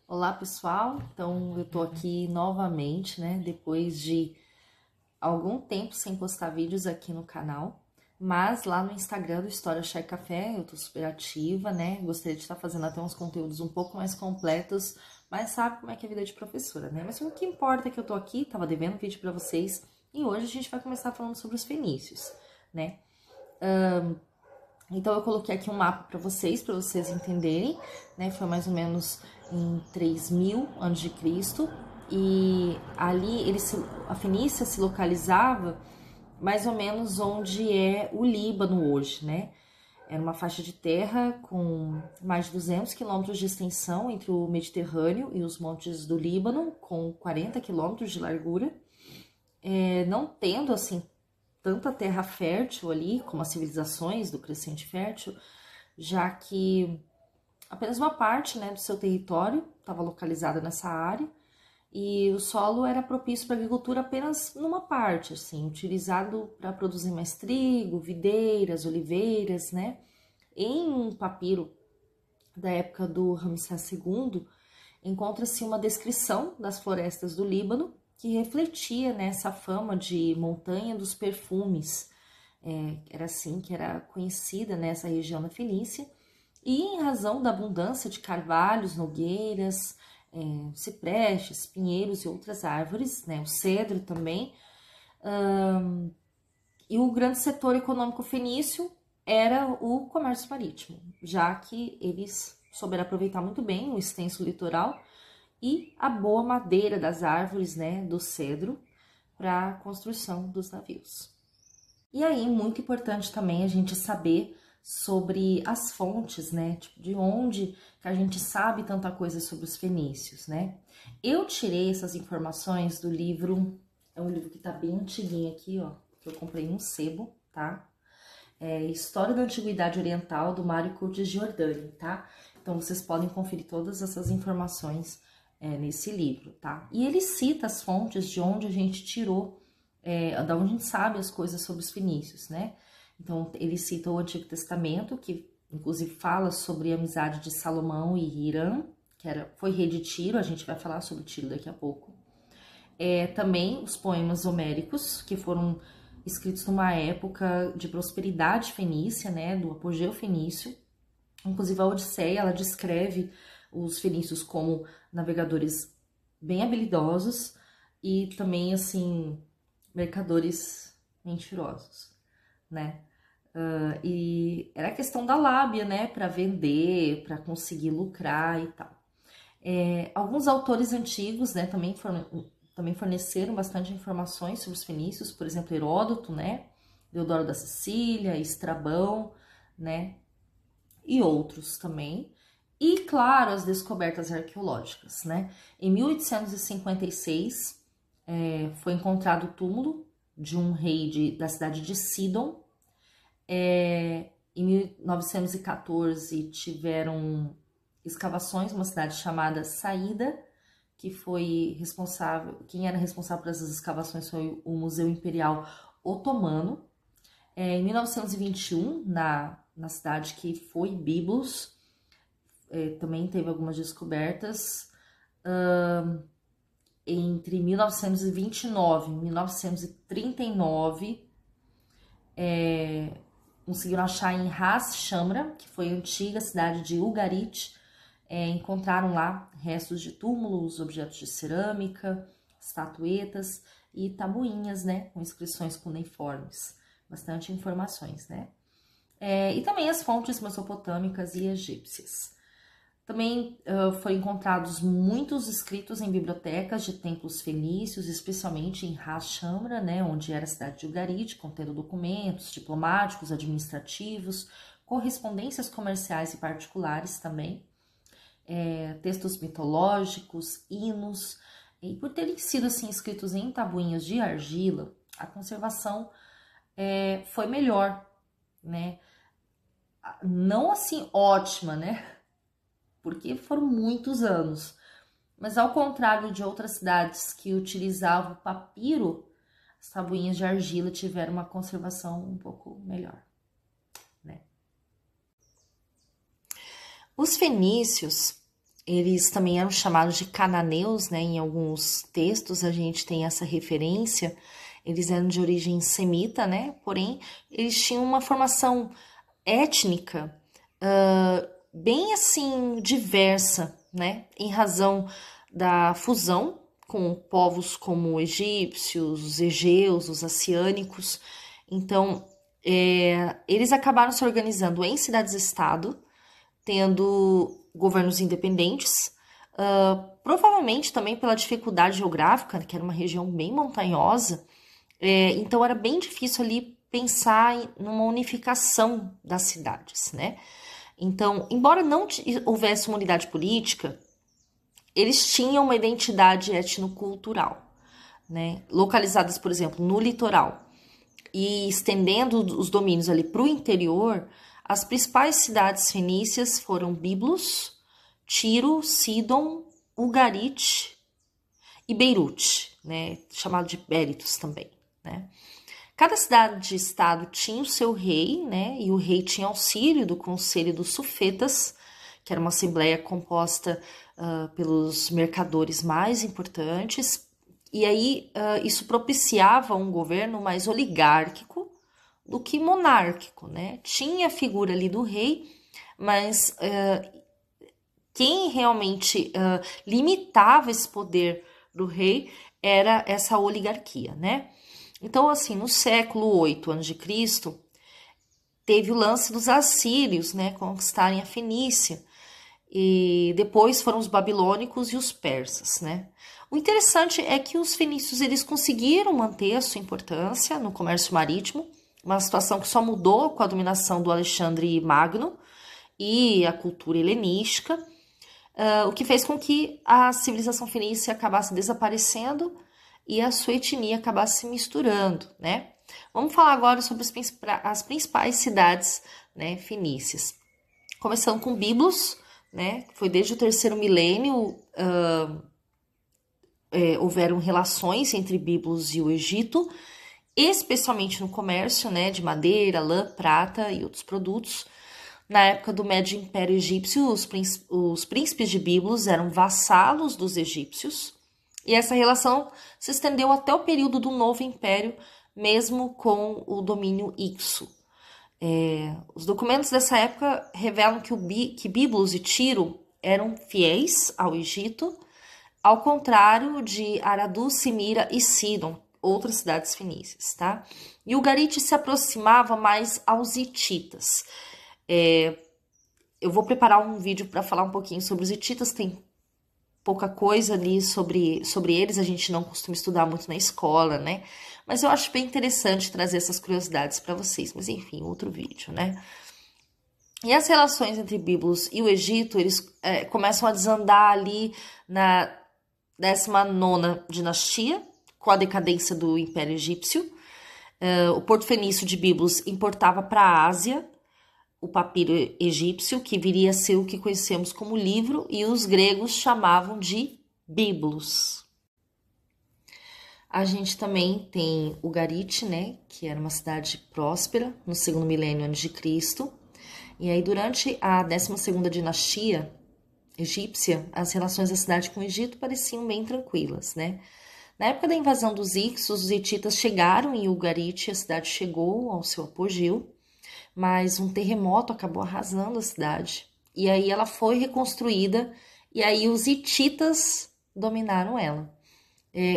Olá, pessoal. Então, eu tô aqui novamente, né? Depois de algum tempo sem postar vídeos aqui no canal, mas lá no Instagram do História Chá e Café eu tô super ativa, né? Gostaria de estar fazendo até uns conteúdos um pouco mais completos, mas sabe como é que é a vida de professora, né? Mas o que importa é que eu tô aqui, tava devendo vídeo pra vocês, e hoje a gente vai começar falando sobre os fenícios, né? Então, eu coloquei aqui um mapa para vocês entenderem, né? Foi mais ou menos em 3000 a.C. E ali a Fenícia se localizava mais ou menos onde é o Líbano hoje, né? Era uma faixa de terra com mais de 200 quilômetros de extensão entre o Mediterrâneo e os montes do Líbano, com 40 quilômetros de largura, não tendo assim tanta terra fértil ali, como as civilizações do Crescente Fértil, já que apenas uma parte, né, do seu território estava localizada nessa área e o solo era propício para agricultura apenas numa parte, assim, utilizado para produzir mais trigo, videiras, oliveiras, né? Em um papiro da época do Ramsés II, encontra-se uma descrição das florestas do Líbano que refletia nessa fama de montanha dos perfumes. Era assim que era conhecida nessa região da Fenícia, e em razão da abundância de carvalhos, nogueiras, ciprestes, pinheiros e outras árvores, né, o cedro também, e o grande setor econômico fenício era o comércio marítimo, já que eles souberam aproveitar muito bem o extenso litoral e a boa madeira das árvores, né, do cedro, para a construção dos navios. E aí, muito importante também a gente saber sobre as fontes, né? Tipo, de onde que a gente sabe tanta coisa sobre os fenícios, né? Eu tirei essas informações do livro, é um livro que tá bem antiguinho aqui, ó, que eu comprei num sebo, tá? História da Antiguidade Oriental, do Mário Curtis Giordani, tá? Então, vocês podem conferir todas essas informações nesse livro, tá? E ele cita as fontes de onde a gente tirou, da onde a gente sabe as coisas sobre os fenícios, né? Então, ele cita o Antigo Testamento, que inclusive fala sobre a amizade de Salomão e Irã, foi rei de Tiro, a gente vai falar sobre Tiro daqui a pouco. Também os poemas homéricos, que foram escritos numa época de prosperidade fenícia, né, do apogeu fenício. Inclusive a Odisseia, ela descreve os fenícios como navegadores bem habilidosos e também, assim, mercadores mentirosos, né? E era a questão da lábia, né, para vender, para conseguir lucrar e tal. Alguns autores antigos, né, também forneceram bastante informações sobre os fenícios, por exemplo, Heródoto, né, Deodoro da Sicília, Estrabão, né, e outros também. E, claro, as descobertas arqueológicas, né. Em 1856, foi encontrado o túmulo de um rei da cidade de Sidon. Em 1914, tiveram escavações numa cidade chamada Saída, que foi responsável, quem era responsável por essas escavações foi o Museu Imperial Otomano. Em 1921, na cidade que foi Biblos, também teve algumas descobertas. Entre 1929 e 1939, conseguiram achar em Ras Shamra, que foi a antiga cidade de Ugarit. Encontraram lá restos de túmulos, objetos de cerâmica, estatuetas e tabuinhas, né, com inscrições cuneiformes. Bastante informações, né? E também as fontes mesopotâmicas e egípcias. Também foram encontrados muitos escritos em bibliotecas de templos fenícios, especialmente em Ras Shamra, né, onde era a cidade de Ugarit, contendo documentos diplomáticos, administrativos, correspondências comerciais e particulares também, textos mitológicos, hinos, e por terem sido assim escritos em tabuinhas de argila, a conservação foi melhor, né? Não assim ótima, né? Porque foram muitos anos. Mas ao contrário de outras cidades que utilizavam o papiro, as tabuinhas de argila tiveram uma conservação um pouco melhor, né? Os fenícios, Eles também eram chamados de cananeus, né? Em alguns textos a gente tem essa referência. Eles eram de origem semita, né? Porém, eles tinham uma formação étnica bem assim diversa, né? Em razão da fusão com povos como egípcios, os egeus, os assiânicos. Então, eles acabaram se organizando em cidades-estado, tendo governos independentes, provavelmente também pela dificuldade geográfica, que era uma região bem montanhosa, então era bem difícil ali pensar numa unificação das cidades, né? Então, embora não houvesse uma unidade política, eles tinham uma identidade etnocultural, né? Localizadas, por exemplo, no litoral e estendendo os domínios ali para o interior, as principais cidades fenícias foram Biblos, Tiro, Sidon, Ugarit e Beirute, né? Chamado de Berytus também, né? Cada cidade-estado tinha o seu rei, né? E o rei tinha auxílio do Conselho dos Sufetas, que era uma assembleia composta pelos mercadores mais importantes. E aí isso propiciava um governo mais oligárquico do que monárquico, né? Tinha a figura ali do rei, mas quem realmente limitava esse poder do rei era essa oligarquia, né? Então, assim, no século 8 a.C., teve o lance dos assírios, né, conquistarem a Fenícia, e depois foram os babilônicos e os persas, né? O interessante é que os fenícios eles conseguiram manter a sua importância no comércio marítimo, uma situação que só mudou com a dominação do Alexandre Magno e a cultura helenística, o que fez com que a civilização fenícia acabasse desaparecendo e a sua etnia acabasse se misturando, né? Vamos falar agora sobre as principais cidades, né, fenícias. Começando com Biblos, né? Foi desde o terceiro milênio houveram relações entre Biblos e o Egito, especialmente no comércio, né, de madeira, lã, prata e outros produtos. Na época do Médio Império Egípcio, os príncipes de Biblos eram vassalos dos egípcios, e essa relação se estendeu até o período do Novo Império, mesmo com o domínio Ixo. Os documentos dessa época revelam que Biblos e Tiro eram fiéis ao Egito, ao contrário de Aradu, Simira e Sidon, outras cidades fenícias, tá? E o Ugarit se aproximava mais aos hititas. Eu vou preparar um vídeo para falar um pouquinho sobre os hititas, tem pouca coisa ali sobre eles, a gente não costuma estudar muito na escola, né? Mas eu acho bem interessante trazer essas curiosidades para vocês. Mas enfim, outro vídeo, né? E as relações entre Biblos e o Egito, eles começam a desandar ali na 19ª dinastia, com a decadência do Império Egípcio. O porto fenício de Biblos importava para a Ásia o papiro egípcio, que viria a ser o que conhecemos como livro, e os gregos chamavam de biblos. A gente também tem Ugarit, né, que era uma cidade próspera no segundo milênio antes de Cristo. E aí, durante a 12ª dinastia egípcia, as relações da cidade com o Egito pareciam bem tranquilas, né? Na época da invasão dos Ixos, os hititas chegaram em Ugarit, a cidade chegou ao seu apogeu, mas um terremoto acabou arrasando a cidade. E aí ela foi reconstruída, e aí os hititas dominaram ela.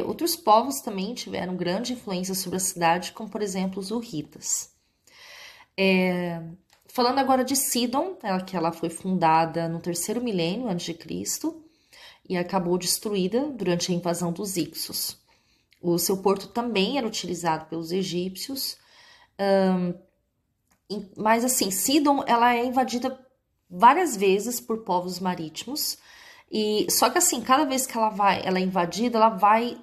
Outros povos também tiveram grande influência sobre a cidade, como por exemplo os hurritas. Falando agora de Sidon, que ela foi fundada no terceiro milênio antes de Cristo e acabou destruída durante a invasão dos Ixos. O seu porto também era utilizado pelos egípcios, mas assim, Sidon ela é invadida várias vezes por povos marítimos, e só que assim, cada vez que ela é invadida, ela vai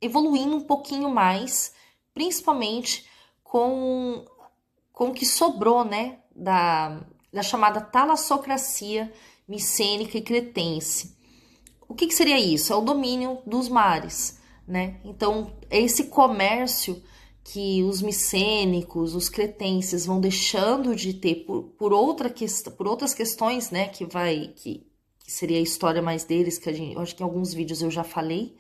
evoluindo um pouquinho mais, principalmente com o que sobrou, né, da chamada talassocracia micênica e cretense. O que seria isso? É o domínio dos mares, né? Então, esse comércio que os micênicos, os cretenses vão deixando de ter por outras questões, né, que que seria a história mais deles, que eu acho que em alguns vídeos eu já falei.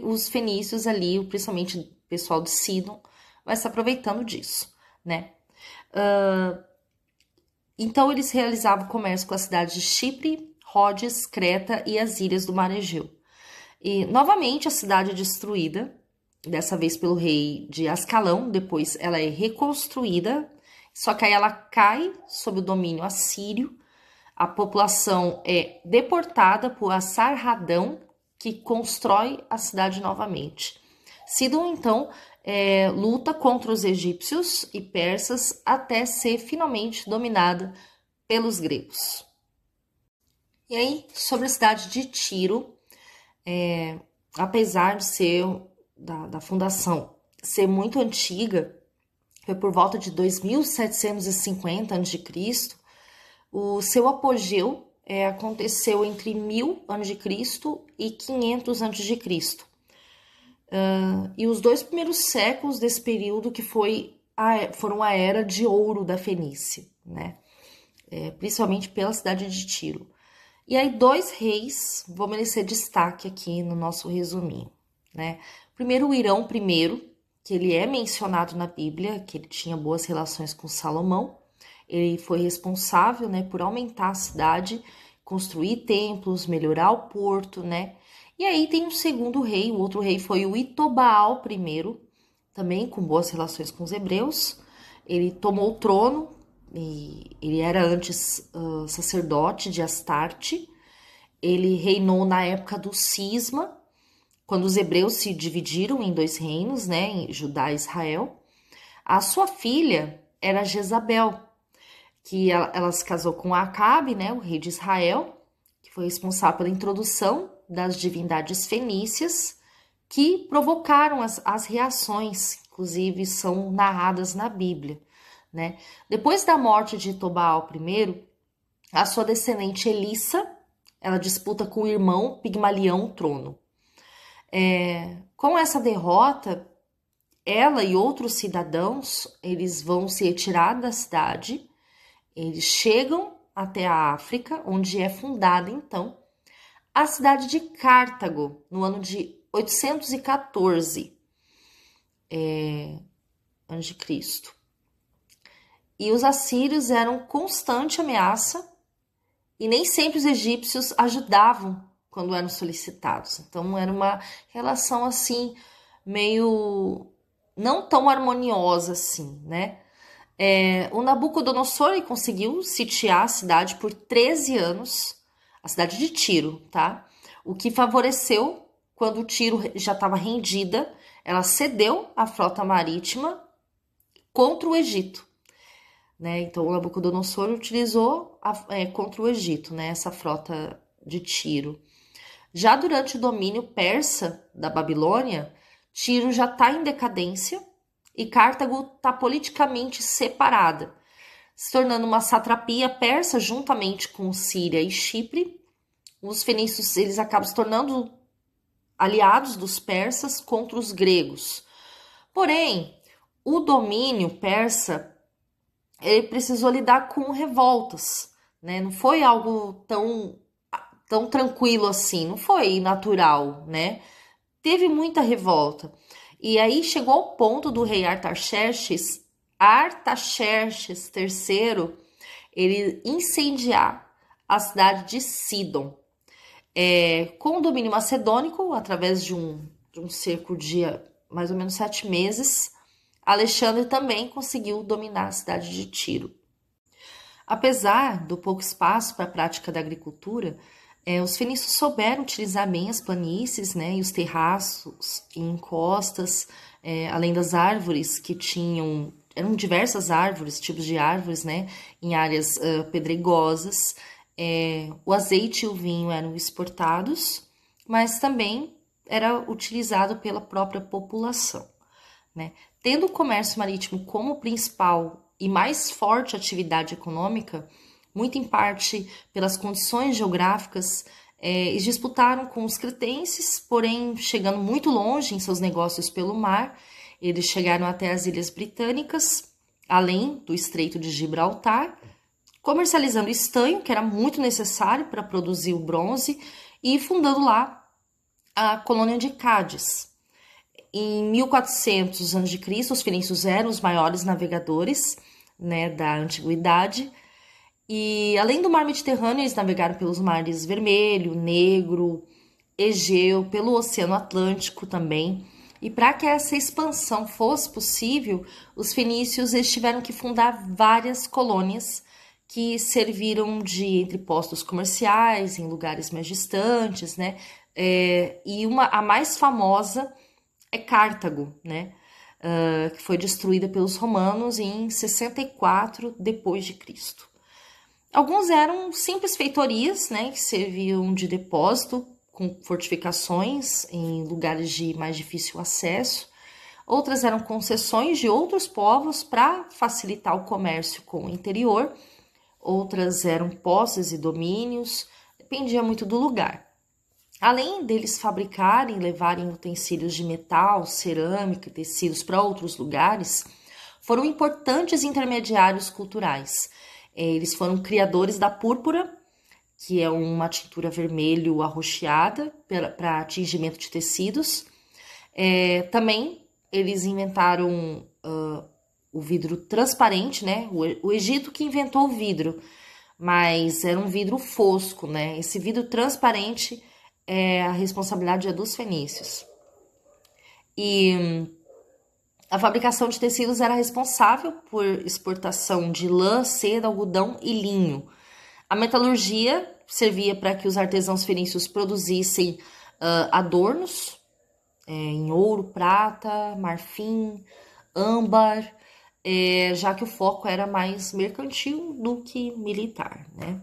Os fenícios ali, principalmente o pessoal de Sidon, vai se aproveitando disso, né? Então, eles realizavam comércio com as cidades de Chipre, Rhodes, Creta e as ilhas do Mar Egeu. E, novamente, a cidade é destruída, dessa vez pelo rei de Ascalão, depois ela é reconstruída, só que aí ela cai sob o domínio assírio, a população é deportada por Assarhadão, que constrói a cidade novamente. Sidon, então, luta contra os egípcios e persas até ser finalmente dominada pelos gregos. E aí, sobre a cidade de Tiro, apesar de ser da fundação ser muito antiga, foi por volta de 2750 a.C., o seu apogeu aconteceu entre 1000 a.C. e 500 a.C. E os 2 primeiros séculos desse período que foram a era de ouro da Fenícia, né? Principalmente pela cidade de Tiro. E aí 2 reis vão merecer destaque aqui no nosso resuminho, né? Primeiro, o Irão I, que ele é mencionado na Bíblia, que ele tinha boas relações com Salomão. Ele foi responsável, né, por aumentar a cidade, construir templos, melhorar o porto, né? E aí tem um segundo rei, o outro rei foi o Itobaal I, também com boas relações com os hebreus. Ele tomou o trono, e ele era antes sacerdote de Astarte. Ele reinou na época do cisma, quando os hebreus se dividiram em 2 reinos, né, em Judá e Israel. A sua filha era Jezabel, que ela se casou com Acabe, né, o rei de Israel, que foi responsável pela introdução das divindades fenícias, que provocaram as reações, inclusive são narradas na Bíblia, né? Depois da morte de Itobaal I, a sua descendente Elissa, ela disputa com o irmão Pigmalião o trono. Com essa derrota, ela e outros cidadãos, eles vão se retirar da cidade, eles chegam até a África, onde é fundada, então, a cidade de Cartago, no ano de 814 a.C. E os assírios eram constante ameaça e nem sempre os egípcios ajudavam quando eram solicitados. Então, era uma relação, assim, meio não tão harmoniosa assim, né? O Nabucodonosor conseguiu sitiar a cidade por 13 anos, a cidade de Tiro, tá? O que favoreceu quando Tiro já estava rendida, ela cedeu a frota marítima contra o Egito, né? Então, o Nabucodonosor utilizou contra o Egito, né? Essa frota de Tiro. Já durante o domínio persa da Babilônia, Tiro já está em decadência e Cartago está politicamente separada, se tornando uma satrapia persa juntamente com Síria e Chipre. Os fenícios eles acabam se tornando aliados dos persas contra os gregos. Porém, o domínio persa ele precisou lidar com revoltas, né? Não foi algo tão tranquilo assim, não foi natural, né? Teve muita revolta. E aí chegou ao ponto do rei Artaxerxes III, ele incendiar a cidade de Sidon. Com o domínio macedônico, através de um cerco de mais ou menos 7 meses, Alexandre também conseguiu dominar a cidade de Tiro. Apesar do pouco espaço para a prática da agricultura, os fenícios souberam utilizar bem as planícies, né, e os terraços e encostas, além das árvores que eram diversas árvores, tipos de árvores, né, em áreas pedregosas. O azeite e o vinho eram exportados, mas também era utilizado pela própria população, né? Tendo o comércio marítimo como principal e mais forte atividade econômica, muito em parte pelas condições geográficas, eles disputaram com os cretenses, porém chegando muito longe em seus negócios pelo mar. Eles chegaram até as Ilhas Britânicas, além do Estreito de Gibraltar, comercializando estanho, que era muito necessário para produzir o bronze, e fundando lá a colônia de Cádiz. Em 1400 a.C., os fenícios eram os maiores navegadores, né, da antiguidade. E além do mar Mediterrâneo, eles navegaram pelos mares Vermelho, Negro, Egeu, pelo Oceano Atlântico também. E para que essa expansão fosse possível, os fenícios eles tiveram que fundar várias colônias que serviram de entrepostos comerciais em lugares mais distantes, né? E a mais famosa é Cartago, né? Que foi destruída pelos romanos em 64 depois de Cristo. Alguns eram simples feitorias, né, que serviam de depósito com fortificações em lugares de mais difícil acesso. Outras eram concessões de outros povos para facilitar o comércio com o interior. Outras eram posses e domínios, dependia muito do lugar. Além deles fabricarem e levarem utensílios de metal, cerâmica e tecidos para outros lugares, foram importantes intermediários culturais. Eles foram criadores da púrpura, que é uma tintura vermelho arroxeada para tingimento de tecidos. Também eles inventaram o vidro transparente, né? O Egito que inventou o vidro, mas era um vidro fosco, né? Esse vidro transparente a responsabilidade é dos fenícios. E a fabricação de tecidos era responsável por exportação de lã, seda, algodão e linho. A metalurgia servia para que os artesãos fenícios produzissem adornos em ouro, prata, marfim, âmbar, já que o foco era mais mercantil do que militar, né?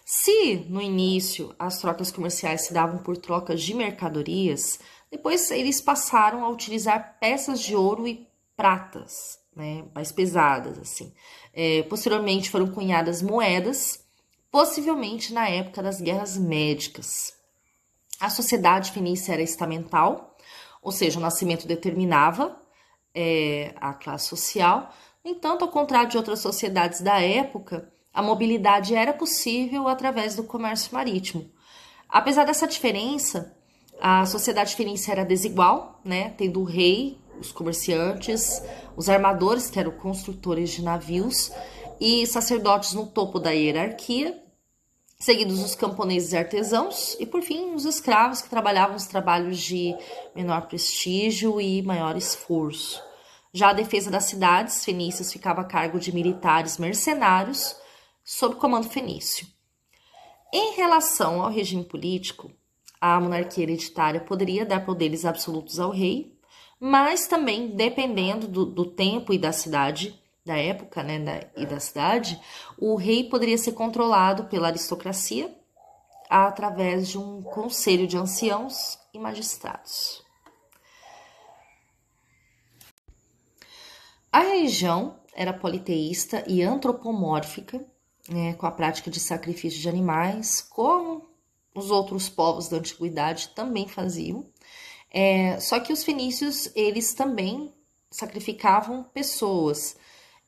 Se no início as trocas comerciais se davam por trocas de mercadorias, depois eles passaram a utilizar peças de ouro e pratas, né, mais pesadas, assim. Posteriormente foram cunhadas moedas, possivelmente na época das guerras médicas. A sociedade fenícia era estamental, ou seja, o nascimento determinava a classe social. No entanto, ao contrário de outras sociedades da época, a mobilidade era possível através do comércio marítimo. Apesar dessa diferença, a sociedade fenícia era desigual, né? Tendo o rei, os comerciantes, os armadores, que eram construtores de navios, e sacerdotes no topo da hierarquia, seguidos os camponeses e artesãos, e por fim os escravos que trabalhavam os trabalhos de menor prestígio e maior esforço. Já a defesa das cidades fenícias ficava a cargo de militares mercenários sob comando fenício. Em relação ao regime político, a monarquia hereditária poderia dar poderes absolutos ao rei, mas também, dependendo do tempo e da cidade, da época, né, e da cidade, o rei poderia ser controlado pela aristocracia através de um conselho de anciãos e magistrados. A religião era politeísta e antropomórfica, né, com a prática de sacrifício de animais, como os outros povos da antiguidade também faziam. Só que os fenícios, eles também sacrificavam pessoas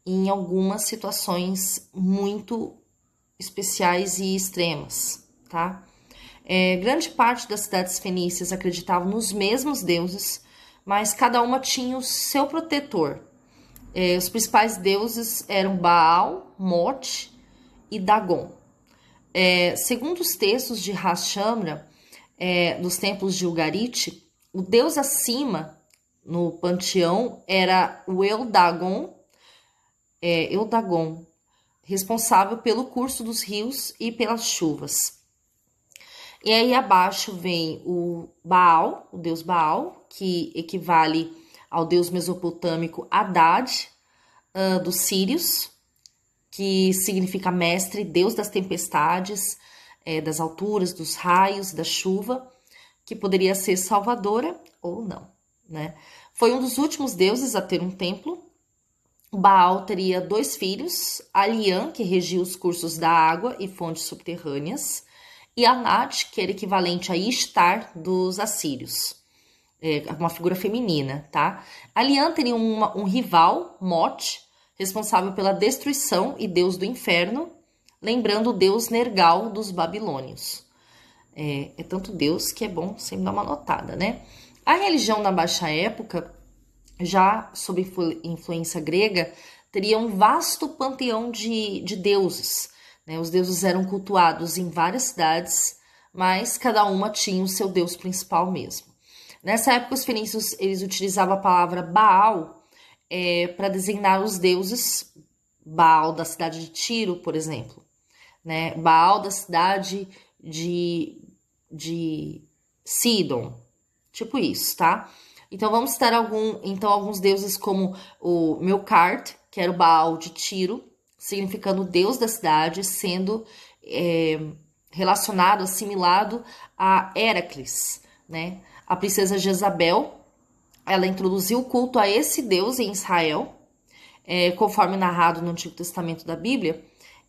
em algumas situações muito especiais e extremas, tá? Grande parte das cidades fenícias acreditavam nos mesmos deuses, mas cada uma tinha o seu protetor. Os principais deuses eram Baal, Mote e Dagon. Segundo os textos de Ras Shamra, dos templos de Ugarit, o deus acima no panteão era o Eudagon, responsável pelo curso dos rios e pelas chuvas. E aí abaixo vem o Baal, o deus Baal, que equivale ao deus mesopotâmico Haddad, dos sírios, que significa mestre, deus das tempestades, das alturas, dos raios, da chuva, que poderia ser salvadora ou não, né? Foi um dos últimos deuses a ter um templo. Baal teria 2 filhos, Alian, que regia os cursos da água e fontes subterrâneas, e Anat, que era equivalente a Ishtar dos assírios, uma figura feminina, tá? Alian teria um rival, Mot, responsável pela destruição e deus do inferno, lembrando o deus Nergal dos babilônios. É tanto deus que é bom sempre dar uma notada, né? A religião na Baixa Época, já sob influência grega, teria um vasto panteão de deuses, né? Os deuses eram cultuados em várias cidades, mas cada uma tinha o seu deus principal mesmo. Nessa época, os fenícios eles utilizavam a palavra Baal para designar os deuses. Baal da cidade de Tiro, por exemplo, né? Baal da cidade de Sidon, tipo isso, tá? Então vamos citar alguns deuses como o Melkart, que era o Baal de Tiro, significando deus da cidade, sendo relacionado, assimilado a Heracles, né? A princesa Jezabel, ela introduziu o culto a esse deus em Israel, conforme narrado no Antigo Testamento da Bíblia,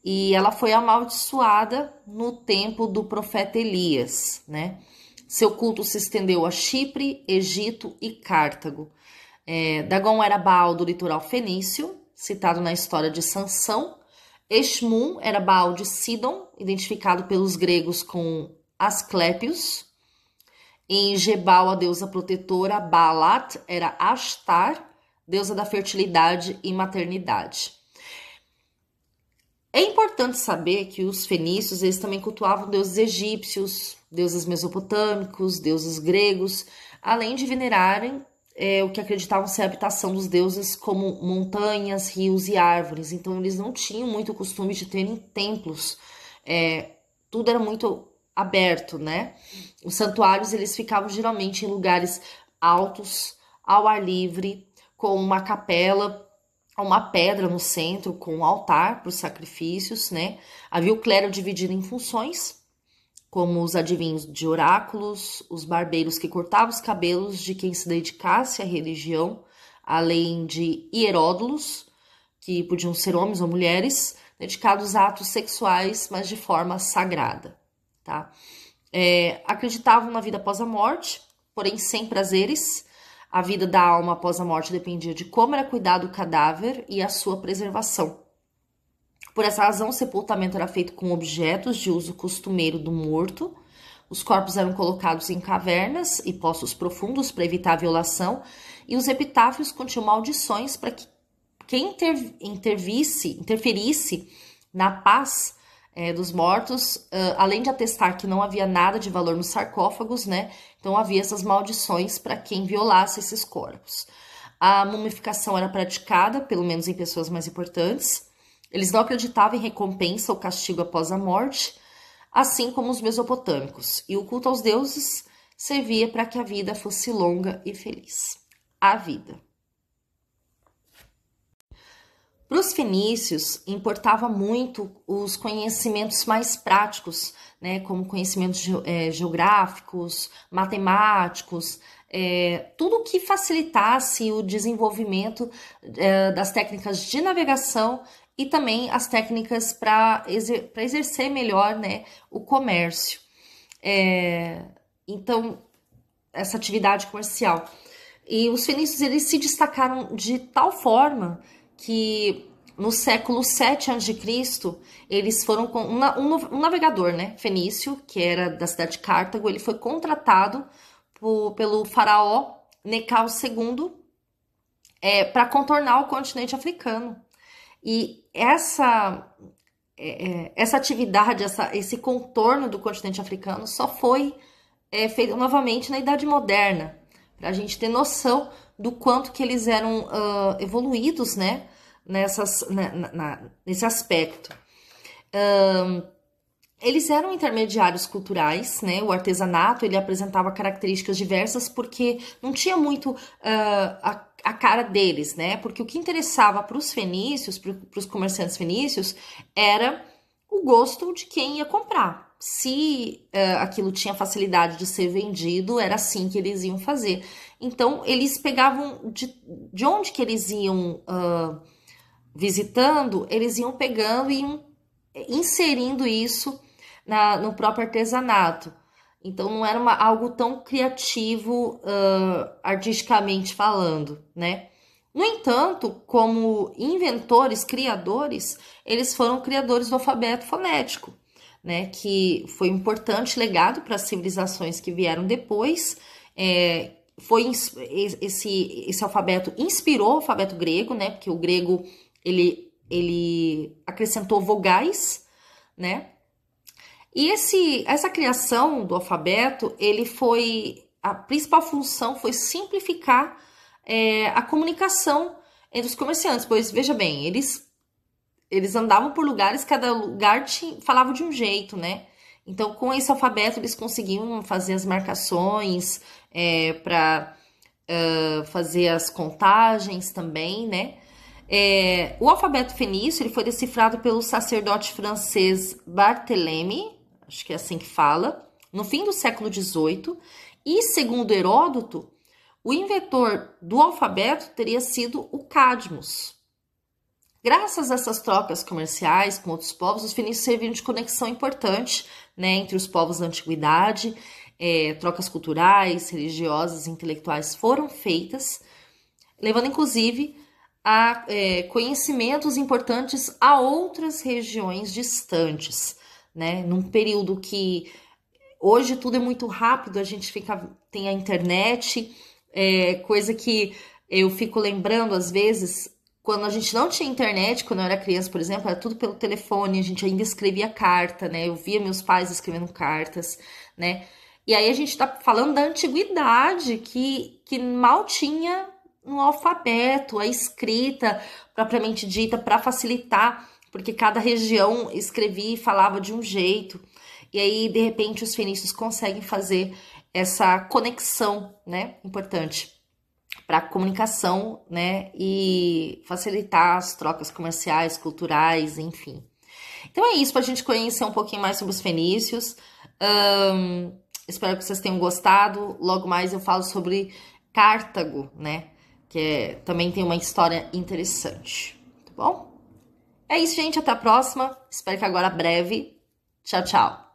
e ela foi amaldiçoada no tempo do profeta Elias, né? Seu culto se estendeu a Chipre, Egito e Cartago. Dagon era Baal do litoral fenício, citado na história de Sansão. Esmun era Baal de Sidon, identificado pelos gregos com Asclépios. Em Gebal, a deusa protetora, Baalat, era Ashtar, deusa da fertilidade e maternidade. É importante saber que os fenícios eles também cultuavam deuses egípcios, deuses mesopotâmicos, deuses gregos, além de venerarem o que acreditavam ser a habitação dos deuses como montanhas, rios e árvores. Então eles não tinham muito costume de terem templos. Tudo era muito aberto, né? Os santuários eles ficavam geralmente em lugares altos, ao ar livre, com uma capela, uma pedra no centro, com um altar para os sacrifícios, né? Havia o clero dividido em funções, como os adivinhos de oráculos, os barbeiros que cortavam os cabelos de quem se dedicasse à religião, além de hieródulos, que podiam ser homens ou mulheres, dedicados a atos sexuais, mas de forma sagrada, tá? Acreditavam na vida após a morte, porém sem prazeres. A vida da alma após a morte dependia de como era cuidado o cadáver e a sua preservação. Por essa razão, o sepultamento era feito com objetos de uso costumeiro do morto. Os corpos eram colocados em cavernas e poços profundos para evitar a violação, e os epitáfios continham maldições para que quem interferisse na paz dos mortos, além de atestar que não havia nada de valor nos sarcófagos, né? Então havia essas maldições para quem violasse esses corpos. A mumificação era praticada, pelo menos em pessoas mais importantes. Eles não acreditavam em recompensa ou castigo após a morte, assim como os mesopotâmicos. E o culto aos deuses servia para que a vida fosse longa e feliz. A vida. Para os fenícios, importava muito os conhecimentos mais práticos, né, como conhecimentos geográficos, matemáticos, tudo que facilitasse o desenvolvimento das técnicas de navegação e também as técnicas para exercer melhor, né, o comércio. Então, essa atividade comercial. E os fenícios eles se destacaram de tal forma que no século 7 a.C., eles foram com um navegador, né, fenício, que era da cidade de Cartago, ele foi contratado pelo faraó Necau II para contornar o continente africano. E essa atividade, esse contorno do continente africano só foi feito novamente na Idade Moderna, para a gente ter noção do quanto que eles eram evoluídos, né, nesse aspecto. Eles eram intermediários culturais, né? O artesanato ele apresentava características diversas porque não tinha muito a cara deles, né? Porque o que interessava para os fenícios, para os comerciantes fenícios, era o gosto de quem ia comprar. Se aquilo tinha facilidade de ser vendido, era assim que eles iam fazer. Então, eles pegavam de onde que eles iam visitando, eles iam pegando e iam inserindo isso no próprio artesanato. Então, não era algo tão criativo artisticamente falando, né? No entanto, como inventores, criadores, eles foram criadores do alfabeto fonético, né, que foi um importante legado para as civilizações que vieram depois. Esse alfabeto inspirou o alfabeto grego, né, porque o grego ele acrescentou vogais, né, e essa criação do alfabeto, a principal função foi simplificar a comunicação entre os comerciantes, pois, veja bem, eles andavam por lugares, cada lugar falava de um jeito, né? Então, com esse alfabeto, eles conseguiam fazer as marcações para fazer as contagens também, né? O alfabeto fenício ele foi decifrado pelo sacerdote francês Barthélemy, acho que é assim que fala, no fim do século XVIII, e segundo Heródoto, o inventor do alfabeto teria sido o Cadmus. Graças a essas trocas comerciais com outros povos, os fenícios serviram de conexão importante, né, entre os povos da antiguidade. Trocas culturais, religiosas e intelectuais foram feitas, levando inclusive a conhecimentos importantes a outras regiões distantes, né? Num período que hoje tudo é muito rápido, a gente tem a internet, coisa que eu fico lembrando às vezes, quando a gente não tinha internet, quando eu era criança, por exemplo, era tudo pelo telefone, a gente ainda escrevia carta, né? Eu via meus pais escrevendo cartas, né? E aí a gente tá falando da antiguidade, que mal tinha no alfabeto, a escrita propriamente dita, para facilitar, porque cada região escrevia e falava de um jeito. E aí, de repente, os fenícios conseguem fazer essa conexão, né? Importante para a comunicação, né? E facilitar as trocas comerciais, culturais, enfim. Então é isso, para a gente conhecer um pouquinho mais sobre os fenícios. Espero que vocês tenham gostado. Logo mais eu falo sobre Cartago, né? Que também tem uma história interessante, tá bom? É isso, gente. Até a próxima. Espero que agora breve. Tchau, tchau.